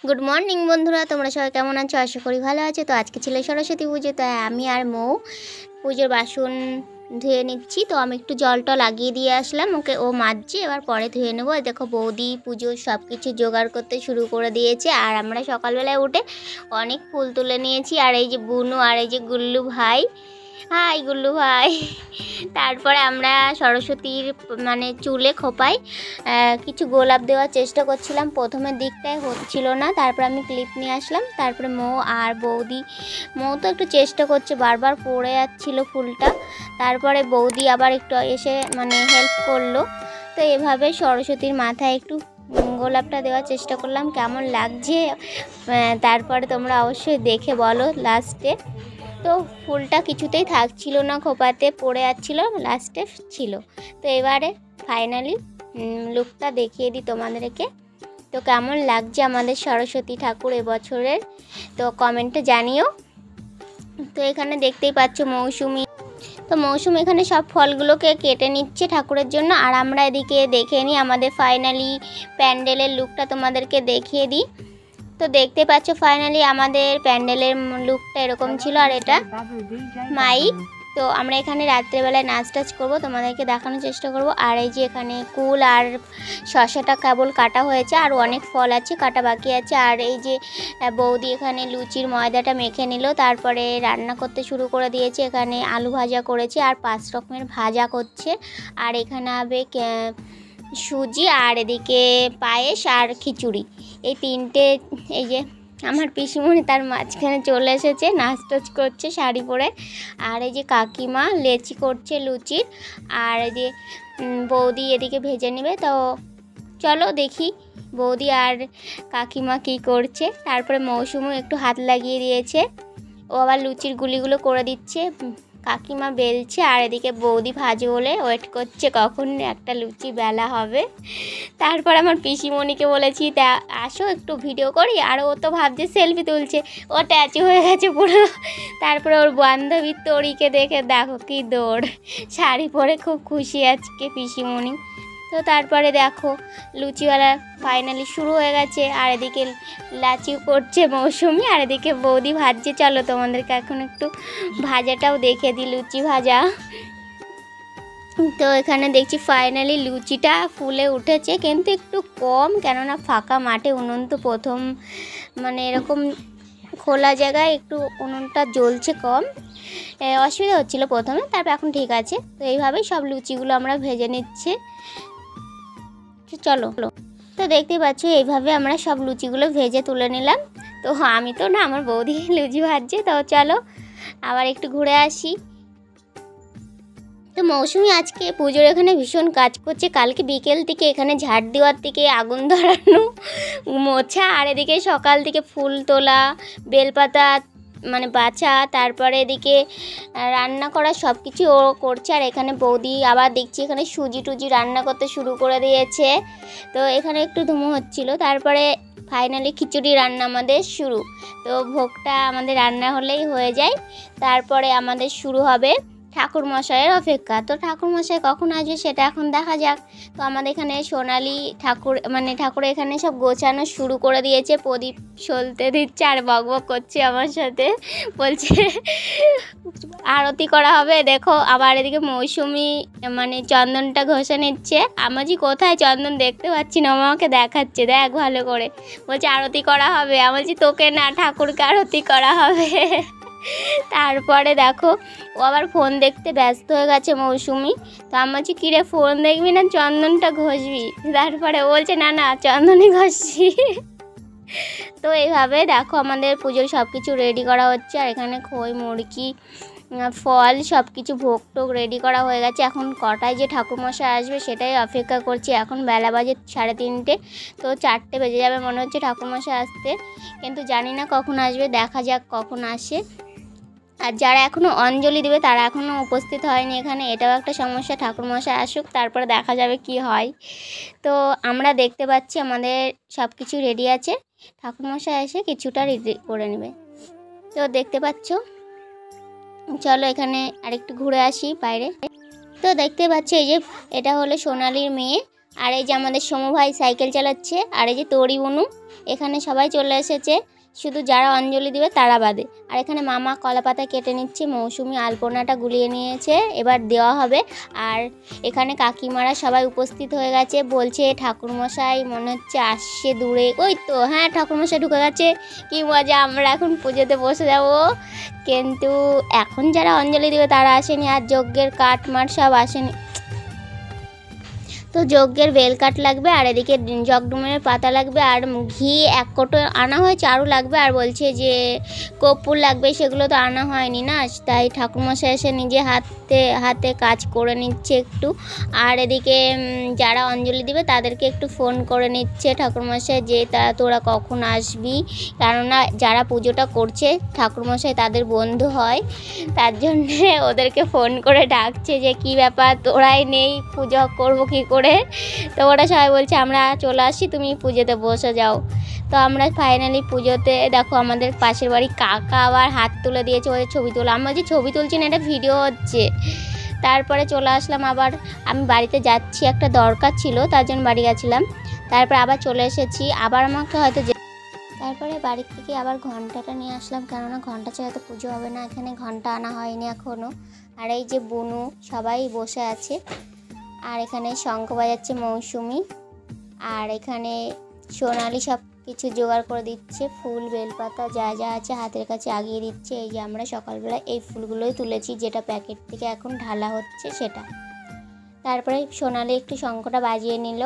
Good morning বন্ধুরা, তোমরা সবাই কেমন আছো? আশা করি ভালো আছো। তো আজকে ছিল সরস্বতী পুজো, তাই আমি আর মৌ পুজোর বাসন ধুয়ে নিচ্ছি। তো আমি একটু জলটা লাগিয়ে দিয়ে আসলাম, ওকে ও মাজছে, এবার পরে ধুয়ে নেবো। দেখো বৌদি পুজোর সব কিছু জোগাড় করতে শুরু করে দিয়েছে, আর আমরা সকালবেলায় উঠে অনেক ফুল তুলে নিয়েছি। আর এই যে বুনু আর এই যে গুল্লু ভাই, হাই গুল্লু ভাই। তারপরে আমরা সরস্বতীর চুলে খোপায় কিছু গোলাপ দেওয়ার চেষ্টা করছিলাম। প্রথমের দিকটায় হচ্ছিল না, তারপর আমি ক্লিপ নিয়ে আসলাম। তারপরে মৌ আর বৌদি, মৌ তো একটু চেষ্টা করছে, বারবার পড়ে যাচ্ছিল ফুলটা। তারপরে বৌদি আবার একটু এসে হেল্প করলো। তো এভাবে সরস্বতীর মাথায় একটু গোলাপটা দেওয়ার চেষ্টা করলাম, কেমন লাগছে তারপরে তোমরা অবশ্যই দেখে বলো লাস্টে। তো ফুলটা কিছুতেই থাকছিল না, খোপাতে পড়ে যাচ্ছিল, লাস্টে ছিল। তো এবারে ফাইনালি লুকটা দেখিয়ে দিই তোমাদেরকে। তো কেমন লাগছে আমাদের সরস্বতী ঠাকুর এবছরের, তো কমেন্টে জানিও। তো এখানে দেখতেই পাচ্ছ মৌসুমি, তো মৌসুমি এখানে সব ফলগুলোকে কেটে নিচ্ছে ঠাকুরের জন্য। আর আমরা এদিকে দেখে নিই আমাদের ফাইনালি প্যান্ডেলের লুকটা তোমাদেরকে দেখিয়ে দিই। তো দেখতে পাচ্ছ ফাইনালি আমাদের প্যান্ডেলের লুকটা এরকম ছিল। আর এটা মাইক। তো আমরা এখানে রাত্রেবেলায় নাচ টাচ করবো, তোমাদেরকে দেখানোর চেষ্টা করব। আর এই যে এখানে কুল আর শসাটা কেবল কাটা হয়েছে, আর অনেক ফল আছে কাটা বাকি আছে। আর এই যে বৌদি এখানে লুচির ময়দাটা মেখে নিল, তারপরে রান্না করতে শুরু করে দিয়েছে। এখানে আলু ভাজা করেছে আর 5 রকমের ভাজা করছে। আর এখানে হবে সুজি, আর এদিকে পায়েস আর খিচুড়ি, এই তিনটে। এই যে আমার পিসিমণি তার মাঝখানে চলে এসেছে, নাচ টাচ করছে শাড়ি পরে। আর এই যে কাকিমা লেচি করছে লুচির, আর এই যে বৌদি এদিকে ভেজে নেবে। তো চলো দেখি বৌদি আর কাকিমা কি করছে। তারপরে মৌসুমও একটু হাত লাগিয়ে দিয়েছে, ও আবার লুচির গুলিগুলো করে দিচ্ছে। কাকিমা বেলছে, আর এদিকে বৌদি ভাজে বলে ওয়েট করছে কখন একটা লুচি বেলা হবে। তারপর আমার পিসিমণিকে বলেছি তা আসো একটু ভিডিও করি, আর ও তো ভাবছে সেলফি তুলছে, ও ট্যাচু হয়ে গেছে পুরো। তারপরে ওর বান্ধবী তরিকে দেখে দেখো কি দৌড়, শাড়ি পরে খুব খুশি আজকে পিসিমণি। তো তারপরে দেখো লুচিওয়ালা ফাইনালি শুরু হয়ে গেছে, আর এদিকে লাচিও করছে মৌসুমি, আর এদিকে বৌদি ভাজছে। চলো তোমাদেরকে এখন একটু ভাজাটাও দেখে দিই, লুচি ভাজা। তো এখানে দেখছি ফাইনালি লুচিটা ফুলে উঠেছে, কিন্তু একটু কম, কেননা ফাঁকা মাঠে উনুন তো প্রথম, এরকম খোলা জায়গায় একটু উনুনটা জ্বলছে কম, অসুবিধা হচ্ছিলো প্রথমে, তারপর এখন ঠিক আছে। তো এইভাবেই সব লুচিগুলো আমরা ভেজে নিচ্ছি। চলো, তো দেখতে পাচ্ছ এইভাবে আমরা সব লুচিগুলো ভেজে তুলে নিলাম। তো আমি তো না, আমার বৌদি লুচি ভাজছে। তো চলো আবার একটু ঘুরে আসি। তো মৌসুমি আজকে পুজোর এখানে ভীষণ কাজ করছে, কালকে বিকেল থেকে এখানে ঝাড় দেওয়ার থেকে আগুন ধরানো, মোছা, আর এদিকে সকাল থেকে ফুল তোলা, বেলপাতা বাছা, তারপরে এদিকে রান্না করা সব কিছু ও করছে। আর এখানে বৌদি আবার দেখছি এখানে সুজি টুজি রান্না করতে শুরু করে দিয়েছে। তো এখানে একটু ধুমো হচ্ছিল। তারপরে ফাইনালি খিচুড়ি রান্না আমাদের শুরু। তো ভোগটা আমাদের রান্না হলেই হয়ে যায়, তারপরে আমাদের শুরু হবে ঠাকুরমশাইয়ের অপেক্ষা। তো ঠাকুরমশাই কখন আসবে সেটা এখন দেখা যাক। তো আমাদের এখানে সোনালি ঠাকুর ঠাকুর এখানে সব গোছানো শুরু করে দিয়েছে, প্রদীপ সলতে দিচ্ছে আর বকবক করছে আমার সাথে, বলছে আরতি করা হবে। দেখো আবার এদিকে মৌসুমি চন্দনটা ঘষে নিচ্ছে। আমাজি কোথায় চন্দন দেখতে পাচ্ছি না, আমাকে দেখাচ্ছে, দেখ ভালো করে, বলছে আরতি করা হবে। আমাজি তোকে না, ঠাকুরকে আরতি করা হবে। তারপরে দেখো ও আবার ফোন দেখতে ব্যস্ত হয়ে গেছে মৌসুমি। তো আমি বলছি কিরে ফোন দেখবি না চন্দনটা ঘষবি? তারপরে বলছে না না চন্দনই ঘষছি। তো এইভাবে দেখো আমাদের পুজোর সব কিছু রেডি করা হচ্ছে। আর এখানে খই মুরগি ফল সব কিছু ভোগ টোগ রেডি করা হয়ে গেছে। এখন কটায় যে ঠাকুরমশাই আসবে সেটাই অপেক্ষা করছি। এখন বেলা বাজে 3:30, তো 4টে বেজে যাবে মনে হচ্ছে ঠাকুরমশাই আসতে, কিন্তু জানি না কখন আসবে, দেখা যাক কখন আসে। আর যারা এখনও অঞ্জলি দেবে তারা এখনও উপস্থিত হয়নি এখানে, এটাও একটা সমস্যা। ঠাকুরমশাই আসুক তারপরে দেখা যাবে কি হয়। তো আমরা দেখতে পাচ্ছি আমাদের সব কিছু রেডি আছে, ঠাকুরমশাই এসে কিছুটা রেডি করে নেবে। তো দেখতে পাচ্ছ, চলো এখানে আরেকটু ঘুরে আসি বাইরে। তো দেখতে পাচ্ছি এই যে এটা হলো সোনালির মেয়ে, আর এই যে আমাদের সমু ভাই সাইকেল চালাচ্ছে, আর এই যে তরি বনু এখানে সবাই চলে এসেছে, শুধু যারা অঞ্জলি দিবে তারা বাদে। আর এখানে মামা কলা পাতা কেটে নিচ্ছে, মৌসুমি আলপনাটা গুলিয়ে নিয়েছে, এবার দেওয়া হবে। আর এখানে কাকিমারা সবাই উপস্থিত হয়ে গেছে, বলছে ঠাকুরমশাই মনে হচ্ছে আসছে দূরে, ওই তো হ্যাঁ ঠাকুরমশাই ঢুকে গেছে, কি মজা, আমরা এখন পুজোতে বসে যাব। কিন্তু এখন যারা অঞ্জলি দিবে তারা আসেনি, আর যজ্ঞের কাঠ মাঠ সব আসেনি। তো যজ্ঞের বেল কাঠ লাগবে, আর এদিকে জগডুমের পাতা লাগবে, আর ঘি 1 কোটো আনা হয়েছে, আরও লাগবে। আর বলছে যে কর্পূর লাগবে, সেগুলো তো আনা হয়নি না, তাই ঠাকুরমশাই এসে নিজে হাতে কাজ করে নিচ্ছে একটু। আর এদিকে যারা অঞ্জলি দিবে তাদেরকে একটু ফোন করে নিচ্ছে ঠাকুরমশাই যে তোরা কখন আসবি, কেননা যারা পুজোটা করছে ঠাকুরমশাই তাদের বন্ধু হয়, তার জন্যে ওদেরকে ফোন করে ডাকছে যে কি ব্যাপার তোরাই নেই, পুজো করবো কী করে। তো ওরা সবাই বলছে আমরা চলে আসি, তুমি পুজোতে বসে যাও। তো আমরা ফাইনালি পুজোতে দেখো আমাদের পাশের বাড়ি কাকা আবার হাত তুলে দিয়েছে ওদের ছবি তোলা, আমরা যে ছবি তুলছি না, এটা ভিডিও হচ্ছে। তারপরে চলে আসলাম, আবার আমি বাড়িতে যাচ্ছি, একটা দরকার ছিল তার জন্য বাড়ি গেছিলাম, তারপরে আবার চলে এসেছি, আবার আমাকে হয়তো তারপরে বাড়ির থেকে আবার ঘন্টাটা নিয়ে আসলাম, কেননা ঘন্টা ছাড়া তো পুজো হবে না, এখানে ঘন্টা আনা হয়নি এখনও। আর এই যে বুনু সবাই বসে আছে, আর এখানে শঙ্খ বাজাচ্ছে মৌসুমি, আর এখানে সোনালি সব কিছু জোগাড় করে দিচ্ছে, ফুল বেলপাতা যা যা আছে হাতের কাছে আগিয়ে দিচ্ছে। এই যে আমরা সকালবেলা এই ফুলগুলোই তুলেছি, যেটা প্যাকেট থেকে এখন ঢালা হচ্ছে সেটা। তারপরে সোনালি একটু শঙ্খটা বাজিয়ে নিল,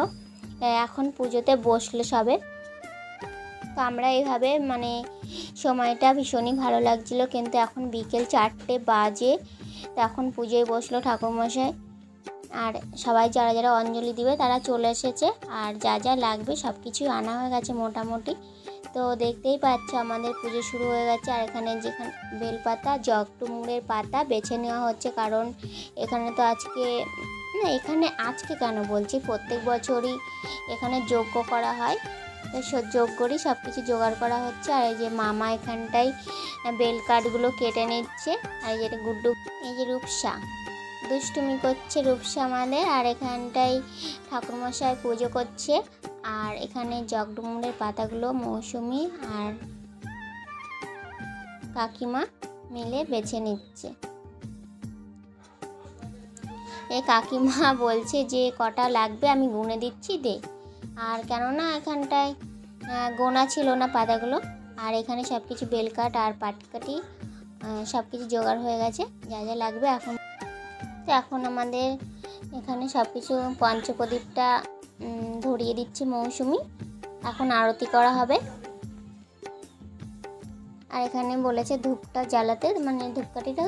এখন পুজোতে বসলো সবে। তো আমরা এইভাবে মানে সময়টা ভীষণই ভালো লাগছিল, কিন্তু এখন বিকেল 4টে বাজে, তো এখন পুজোয় বসলো ঠাকুরমশাই। আর সবাই যারা যারা অঞ্জলি দিবে তারা চলে এসেছে, আর যা যা লাগবে সব কিছুই আনা হয়ে গেছে মোটামুটি। তো দেখতেই পাচ্ছ আমাদের পুজো শুরু হয়ে গেছে। আর এখানে যেখানে বেলপাতা জগডুমুরের পাতা বেছে নেওয়া হচ্ছে, কারণ এখানে তো আজকে কেন বলছি, প্রত্যেক বছরই এখানে যজ্ঞ করা হয়, তো যজ্ঞরই সব কিছু জোগাড় করা হচ্ছে। আর এই যে মামা এখানটায় বেল কাঠগুলো কেটে নিচ্ছে, আর এই যে গুড্ডু, এই যে রূপসা দুষ্টুমি করছে রূপসা আমাদের, আর এখানটায় ঠাকুরমশাই পুজো করছে। আর এখানে জগডুমুরের পাতাগুলো মৌসুমি আর কাকিমা মিলে বেছে নিচ্ছে। এই কাকিমা বলছে যে কটা লাগবে আমি গুনে দিচ্ছি দে, আর কেননা এখানটায় গোনা ছিল না পাতাগুলো। আর এখানে সব কিছু বেলকাঠ আর পাটকাঠি সব কিছু জোগাড় হয়ে গেছে, যা যা লাগবে এখন আমাদের এখানে সব কিছু পঞ্চপ্রদীপটা ধরিয়ে দিচ্ছে মৌসুমি, এখন আরতি করা হবে। আর এখানে বলেছে ধূপটা জ্বালাতে, মানে ধূপকাঠিটা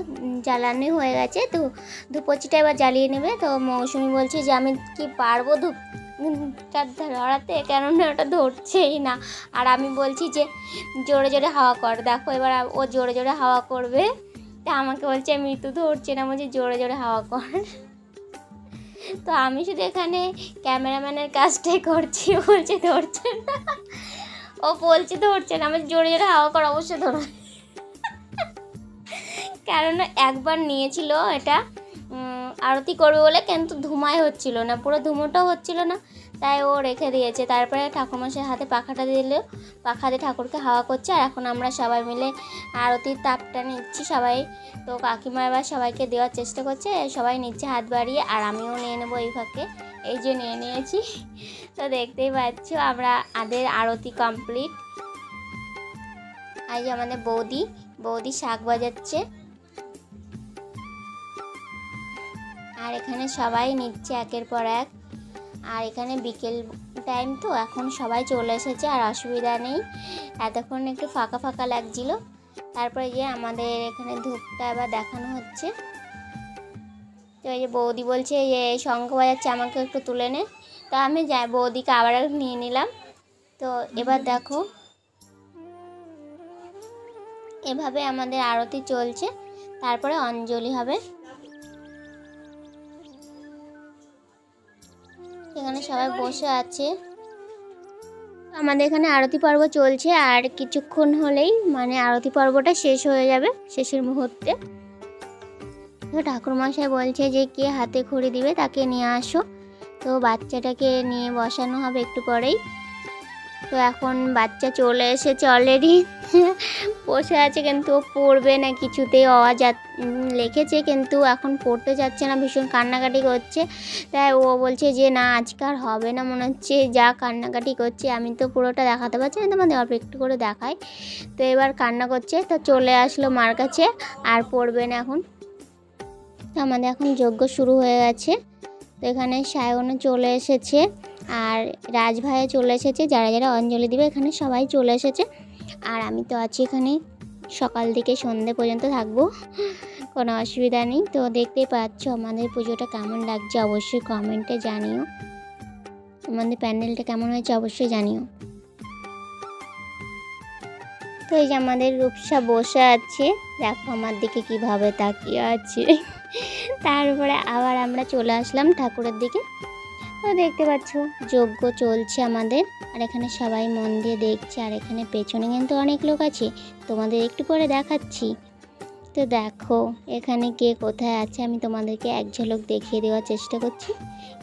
জ্বালানো হয়ে গেছে, তো ধূপচিটা এবার জ্বালিয়ে নেবে। তো মৌসুমি বলছে যে আমি কি পারবো ধূপটা ধরাতে, কেননা ওটা ধরছেই না। আর আমি বলছি যে জোরে জোরে হাওয়া কর, দেখো এবার ও জোরে জোরে হাওয়া করবে, তা আমাকে বলছে মৃত্যু ধরছে না, বলছে জোরে জোরে হাওয়া কর। তো আমি শুধু এখানে ক্যামেরাম্যানের কাজটাই করছি, বলছে ধরছে না, ও বলছে ধরছে না, আমি জোরে জোরে হাওয়া কর, অবশ্যই ধরো। কারণ একবার নিয়েছিল এটা আরতি করবে বলে, কিন্তু ধুমায় হচ্ছিল না, পুরো ধুমোটাও হচ্ছিল না, তাই ও রেখে দিয়েছে। তারপরে ঠাকুরমশাই হাতে পাখাটা দিল, পাখা দিয়ে ঠাকুরকে হাওয়া করছে। আর এখন আমরা সবাই মিলে আরতির তাপটা নিচ্ছি সবাই। তো কাকিমা এবার সবাইকে দেওয়ার চেষ্টা করছে, সবাই নিচ্ছে হাত বাড়িয়ে, আর আমিও নিয়ে নেবো এই ফাঁকে, এই যে নিয়ে নিয়েছি। তো দেখতেই পাচ্ছ আমাদের আরতি কমপ্লিট। আর যে আমাদের বৌদি শাক বাজাচ্ছে, আর এখানে সবাই নিচ্ছে একের পর এক। আর এখানে বিকেল টাইম তো এখন সবাই চলে এসেছে, আর অসুবিধা নেই, এতক্ষণ একটু ফাঁকা ফাঁকা লাগছিল। তারপরে যে আমাদের এখানে ধূপটা এবার দেখানো হচ্ছে। তো এই যে বৌদি বলছে যে শঙ্খ বাজাচ্ছে, আমাকে একটু তুলে নে, তো আমি যাই বৌদিকে আবার নিয়ে নিলাম। তো এবার দেখো এভাবে আমাদের আরতি চলছে, তারপরে অঞ্জলি হবে। এখানে সবাই বসে আছে, আমাদের এখানে আরতি পর্ব চলছে, আর কিছুক্ষণ হলেই মানে আরতি পর্বটা শেষ হয়ে যাবে, শেষের মুহূর্তে। তো ঠাকুরমশাই বলছে যে কে হাতে খড়ি দিবে তাকে নিয়ে আসো। তো তো বাচ্চাটাকে নিয়ে বসানো হবে একটু পরেই। তো এখন বাচ্চা চলে এসেছে অলরেডি, বসে আছে কিন্তু ও পড়বে না কিছুতেই। লিখেছে কিন্তু এখন পড়তে যাচ্ছে না, ভীষণ কান্নাকাটি করছে। তাই ও বলছে যে না আজকে আর হবে না মনে হচ্ছে, যা কান্নাকাটি করছে। আমি তো পুরোটা দেখাতে পারছি না, তোমাদের অল্প একটু করে দেখাই। তো এবার কান্না করছে, তো চলে আসলো মার কাছে, আর পড়বে না এখন। তো আমাদের এখন যজ্ঞ শুরু হয়ে গেছে। তো এখানে সায়নও চলে এসেছে আর রাজভাইও চলে এসেছে, যারা যারা অঞ্জলি দিবে এখানে সবাই চলে এসেছে। আর আমি তো আছি এখানে, সকাল থেকে সন্ধে পর্যন্ত থাকবো, কোনো অসুবিধা নেই। তো দেখতেই পাচ্ছ আমাদের পুজোটা কেমন লাগছে অবশ্যই কমেন্টে জানিও, আমাদের প্যান্ডেলটা কেমন হয়েছে অবশ্যই জানিও। তো এই যে আমাদের রূপসা বসে আছে, দেখো আমার দিকে কিভাবে তাকিয়ে আছে। তারপরে আবার আমরা চলে আসলাম ঠাকুরের দিকে। তো দেখতে পাচ্ছ যজ্ঞ চলছে আমাদের, আর এখানে সবাই মন দিয়ে দেখছে। আর এখানে পেছনে কিন্তু অনেক লোক আছে, তোমাদের একটু পরে দেখাচ্ছি। তো দেখো এখানে কে কোথায় আছে আমি তোমাদেরকে এক ঝলক দেখিয়ে দেওয়ার চেষ্টা করছি।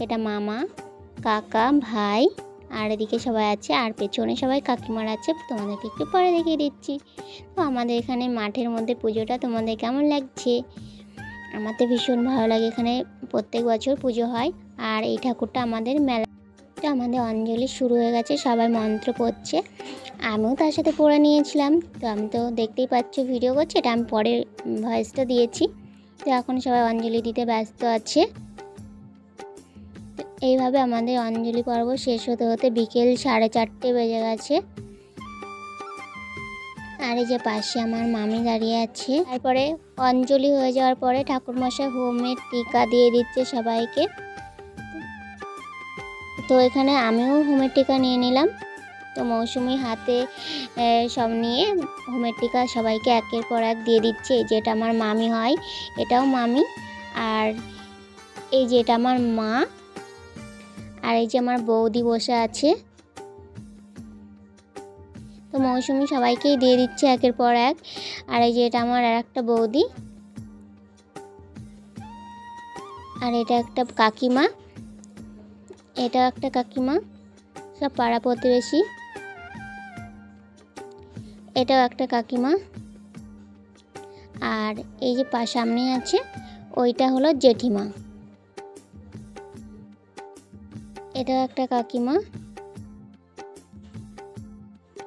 এটা মামা, কাকা, ভাই, আর এদিকে সবাই আছে, আর পেছনে সবাই কাকিমার আছে, তোমাদেরকে একটু পরে দেখিয়ে দিচ্ছি। তো আমাদের এখানে মাঠের মধ্যে পুজোটা তোমাদের কেমন লাগছে? আমার তো ভীষণ ভালো লাগে, এখানে প্রত্যেক বছর পুজো হয়। আর এই ঠাকুরটা আমাদের মেলা। তো আমাদের অঞ্জলি শুরু হয়ে গেছে, সবাই মন্ত্র পড়ছে, আমিও তার সাথে পড়ে নিয়েছিলাম। তো আমি তো দেখতেই পাচ্ছ ভিডিও করছি, এটা আমি পরে ভয়েসটা দিয়েছি। তো এখন সবাই অঞ্জলি দিতে ব্যস্ত আছে। এইভাবে আমাদের অঞ্জলি পর্ব শেষ হতে হতে বিকেল 4:30 বেজে গেছে। আর এই যে পাশে আমার মামি দাঁড়িয়ে আছে। তারপরে অঞ্জলি হয়ে যাওয়ার পরে ঠাকুরমশাই হোমের টিকা দিয়ে দিচ্ছে সবাইকে। তো এখানে আমিও হোমের টিকা নিয়ে নিলাম। তো মৌসুমি হাতে সব নিয়ে হোমের টিকা সবাইকে একের পর এক দিয়ে দিচ্ছে। যেটা আমার মামি হয়, এটাও মামি, আর এই যে এটা আমার মা, আর এই যে আমার বৌদি বসে আছে। তো মৌসুমি সবাইকেই দিয়ে দিচ্ছে একের পর এক। আর এই যে এটা আমার আর একটা বৌদি, আর এটা একটা কাকিমা, এটাও একটা কাকিমা, সব পাড়া প্রতিবেশী। এটাও একটা কাকিমা, আর এই যে সামনে আছে ওইটা হলো জেঠিমা, এটাও একটা কাকিমা।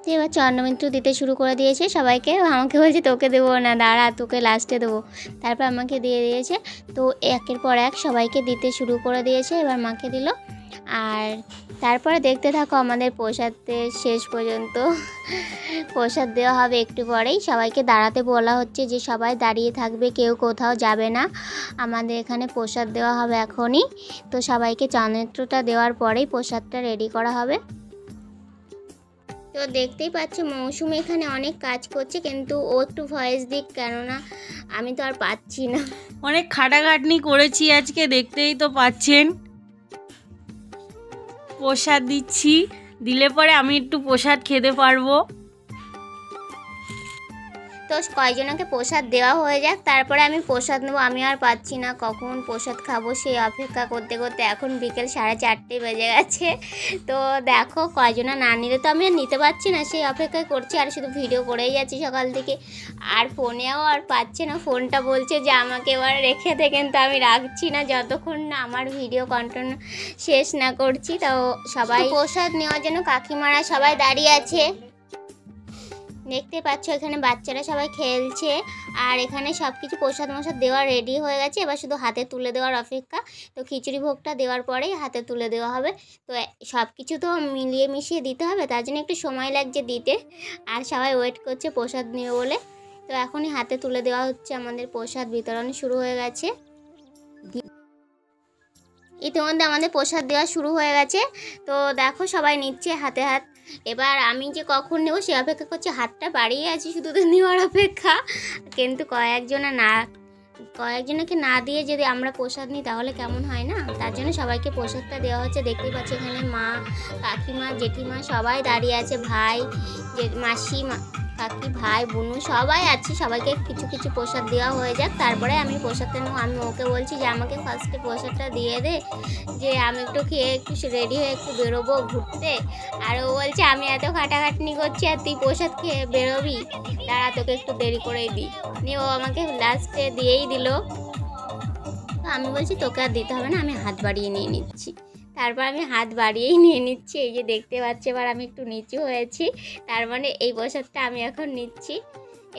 তো এবার চন্দ্রমিত্র দিতে শুরু করে দিয়েছে সবাইকে। আমাকে বলছে তোকে দেবো না, দাঁড়া তোকে লাস্টে দেবো। তারপর আমাকে দিয়ে দিয়েছে। তো একের পর এক সবাইকে দিতে শুরু করে দিয়েছে, এবার মাকে দিল। আর তারপরে দেখতে থাকো আমাদের প্রসাদের শেষ পর্যন্ত। প্রসাদ দেওয়া হবে একটু পরেই, সবাইকে দাঁড়াতে বলা হচ্ছে যে সবাই দাঁড়িয়ে থাকবে, কেউ কোথাও যাবে না। আমাদের এখানে প্রসাদ দেওয়া হবে এখনই। তো সবাইকে চন্দ্রমিত্রটা দেওয়ার পরেই প্রসাদটা রেডি করা হবে। তো দেখতেই পাচ্ছ মৌসুমি এখানে অনেক কাজ করছে, কিন্তু ও একটু ভয়েস দিক, কেননা আমি তো আর পাচ্ছি না। অনেক খাটাখাটনি করেছি আজকে, দেখতেই তো পাচ্ছেন। প্রসাদ দিচ্ছি, দিলে পরে আমি একটু প্রসাদ খেতে পারবো। তো কয়জনকে প্রসাদ দেওয়া হয়ে যাক, তারপরে আমি প্রসাদ নেবো। আমি আর পাচ্ছি না কখন প্রসাদ খাবো, সেই অপেক্ষা করতে করতে এখন বিকেল 4:30 বেজে গেছে। তো দেখো কয়জনা না নিলে তো আমি আর নিতে পারছি না, সেই অপেক্ষায় করছি। আর শুধু ভিডিও করেই যাচ্ছি সকাল থেকে, আর ফোনেও আর পাচ্ছে না। ফোনটা বলছে যে আমাকে এবার রেখে দে, কিন্তু আমি রাখছি না যতক্ষণ না আমার ভিডিও কন্টিনিউ শেষ না করছি। তো সবাই প্রসাদ নেওয়ার জন্য কাকিমারা সবাই দাঁড়িয়ে আছে, দেখতে পাচ্ছ। এখানে বাচ্চারা সবাই খেলছে, আর এখানে সব কিছু প্রসাদ মশাদ দেওয়া রেডি হয়ে গেছে। এবার শুধু হাতে তুলে দেওয়ার অপেক্ষা। তো খিচুড়ি ভোগটা দেওয়ার পরেই হাতে তুলে দেওয়া হবে। তো সব কিছু তো মিলিয়ে মিশিয়ে দিতে হবে, তার জন্য একটু সময় লাগছে দিতে। আর সবাই ওয়েট করছে প্রসাদ নেবে বলে। তো এখনই হাতে তুলে দেওয়া হচ্ছে, আমাদের প্রসাদ বিতরণ শুরু হয়ে গেছে। ইতিমধ্যে আমাদের প্রসাদ দেওয়া শুরু হয়ে গেছে। তো দেখো সবাই নিচ্ছে হাতে হাত। এবার আমি যে কখন নেব সে অপেক্ষা করছি, হাতটা বাড়িয়ে আছি শুধু তো নেওয়ার অপেক্ষা। কিন্তু কয়েকজনকে না দিয়ে যদি আমরা প্রসাদ নিই তাহলে কেমন হয় না, তার জন্য সবাইকে প্রসাদটা দেওয়া হচ্ছে। দেখতেই পাচ্ছি এখানে মা, কাকিমা, জেঠিমা সবাই দাঁড়িয়ে আছে, ভাই, মাসি, কাকি ভাই বোনু সবাই আছে, সবাইকে কিছু কিছু প্রসাদ দেওয়া হয়ে যাক, তারপরে আমি প্রসাদটা নেবো। আমি ওকে বলছি যে আমাকে ফার্স্টে প্রসাদটা দিয়ে দে, যে আমি একটু খেয়ে একটু রেডি হয়ে একটু বেরোবো ঘুরতে। আর ও বলছে আমি এত খাটাখাটনি করছি আর তুই প্রসাদ খেয়ে বেরোবি, দাঁড়া তোকে একটু দেরি করেই দিই। নিয়ে ও আমাকে লাস্টে দিয়েই দিল। তো আমি বলছি তোকে আর দিতে হবে না, আমি হাত বাড়িয়ে নিয়ে নিচ্ছি। তারপর আমি হাত বাড়িয়েই নিয়ে নিচ্ছি। এই যে দেখতে পাচ্ছি এবার আমি একটু নিচু হয়েছি, তার মানে এই প্রসাদটা আমি এখন নিচ্ছি।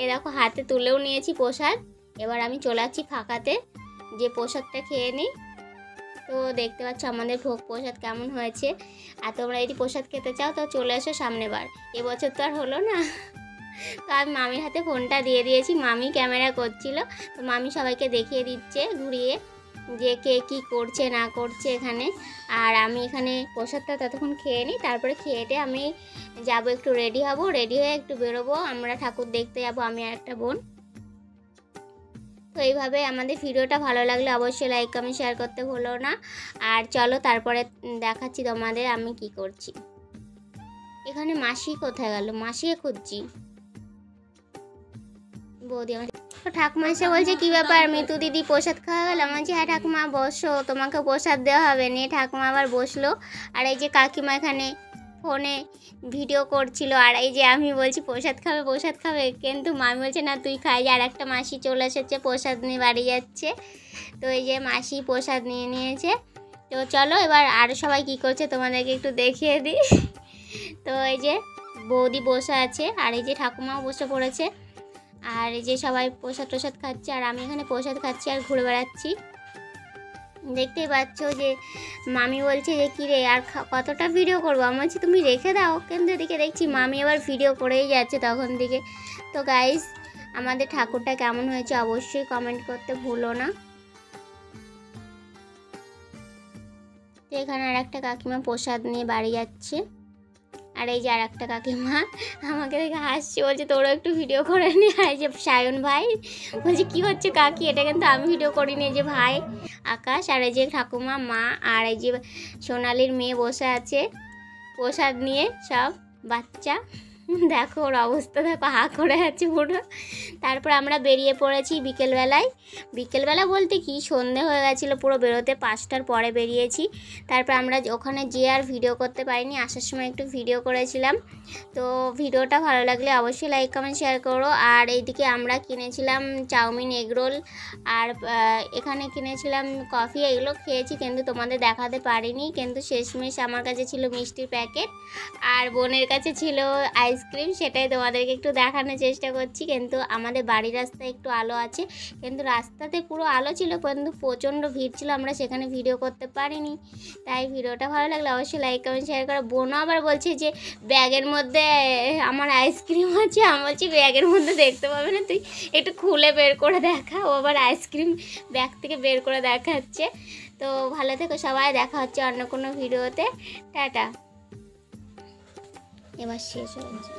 এ দেখো হাতে তুলেও নিয়েছি প্রসাদ। এবার আমি চলে যাচ্ছি ফাঁকাতে, যে প্রসাদটা খেয়ে নিই। তো দেখতে পাচ্ছ আমাদের ভোগ প্রসাদ কেমন হয়েছে। আর তোমরা যদি প্রসাদ খেতে চাও তো চলে এসো সামনের বার, এবছর তো আর হলো না। তো আমি মামির হাতে ফোনটা দিয়ে দিয়েছি, মামি ক্যামেরা করছিল। তো মামি সবাইকে দেখিয়ে দিচ্ছে ঘুরিয়ে যে কে কী করছে না করছে এখানে। আর আমি এখানে প্রসাদটা ততক্ষণ খেয়ে নিই, তারপরে খেয়েটে আমি যাব একটু রেডি হব, রেডি হয়ে একটু বেরোবো, আমরা ঠাকুর দেখতে যাব আমি আর একটা বোন। তো এইভাবে আমাদের ভিডিওটা ভালো লাগলে অবশ্যই লাইক কমেন্ট শেয়ার করতে ভুলো না। আর চলো তারপরে দেখাচ্ছি তোমাদের আমি কি করছি। এখানে মাসি কোথায় গেল, মাসিকে খুঁজছি। বৌদি আমার ঠাকুমা এসে বলছে কী ব্যাপার মিতু দিদি প্রসাদ খাওয়া গেল। আমি বলছি হ্যাঁ ঠাকুমা বসো, তোমাকে প্রসাদ দেওয়া হবে। নিয়ে ঠাকুমা আবার বসলো। আর এই যে কাকিমা এখানে ফোনে ভিডিও করছিল, আর এই যে আমি বলছি প্রসাদ খাবে প্রসাদ খাবে, কিন্তু মামি বলছে না তুই খাই। আর একটা মাসি চলে এসেছে প্রসাদ নিয়ে বাড়ি যাচ্ছে। তো এই যে মাসি প্রসাদ নিয়ে নিয়েছে। তো চলো এবার আরও সবাই কী করছে তোমাদেরকে একটু দেখিয়ে দিই। তো এই যে বৌদি বসে আছে, আর এই যে ঠাকুমাও বসে পড়েছে। আর এই যে সবাই প্রসাদ টসাদ খাচ্ছে, আর আমি এখানে প্রসাদ খাচ্ছি আর ঘুরে বেড়াচ্ছি। দেখতেই পাচ্ছ যে মামি বলছে যে কী রে আর কতটা ভিডিও করবো। আমি বলছি তুমি রেখে দাও, কিন্তু এদিকে দেখছি মামি আবার ভিডিও করেই যাচ্ছে তখন দিকে। তো গাইস আমাদের ঠাকুরটা কেমন হয়েছে অবশ্যই কমেন্ট করতে ভুলো না। তো এখানে আর একটা কাকিমা প্রসাদ নিয়ে বাড়ি যাচ্ছে। আর এই যে আর একটা কাকিমা আমাকে দেখে হাসছে, বলছে তোরও একটু ভিডিও করে নি। আর এই যে সায়ন ভাই বলছে কী হচ্ছে কাকি, এটা কিন্তু আমি ভিডিও করিনি। এই যে ভাই আকাশ, আর এই যে ঠাকুমা মা, আর এই যে সোনালির মেয়ে বসে আছে প্রসাদ নিয়ে। সব বাচ্চা দেখো ওর অবস্থা দেখো, হা করে আছে পুরো। তারপর আমরা বেরিয়ে পড়েছি বিকেলবেলা বলতে কি সন্ধে হয়ে গেছিলো পুরো বেরোতে, 5টার পরে বেরিয়েছি। তারপর আমরা ওখানে যেয়ে আর ভিডিও করতে পারিনি, আসার সময় একটু ভিডিও করেছিলাম। তো ভিডিওটা ভালো লাগলে অবশ্যই লাইক কমেন্ট শেয়ার করো। আর এইদিকে আমরা কিনেছিলাম চাউমিন এগরোল, আর এখানে কিনেছিলাম কফি, এগুলো খেয়েছি কিন্তু তোমাদের দেখাতে পারিনি। কিন্তু শেষমেশ আমার কাছে ছিল মিষ্টির প্যাকেট, আর বোনের কাছে ছিল আইসক্রিম, সেটাই তোমাদেরকে একটু দেখানোর চেষ্টা করছি। কিন্তু আমাদের বাড়ির রাস্তায় একটু আলো আছে, কিন্তু রাস্তাতে পুরো আলো ছিল কিন্তু প্রচণ্ড ভিড় ছিল, আমরা সেখানে ভিডিও করতে পারিনি। তাই ভিডিওটা ভালো লাগলে অবশ্যই লাইক কমেন্ট শেয়ার করো। বোনও আবার বলছে যে ব্যাগের মধ্যে আমার আইসক্রিম আছে। আমি বলছি ব্যাগের মধ্যে দেখতে পাবে না, তুই একটু খুলে বের করে দেখা। ও আবার আইসক্রিম ব্যাগ থেকে বের করে দেখাচ্ছে। তো ভালো থেকো সবাই, দেখা হচ্ছে অন্য কোনো ভিডিওতে। টাটা। এবার শেষ হয়েছে।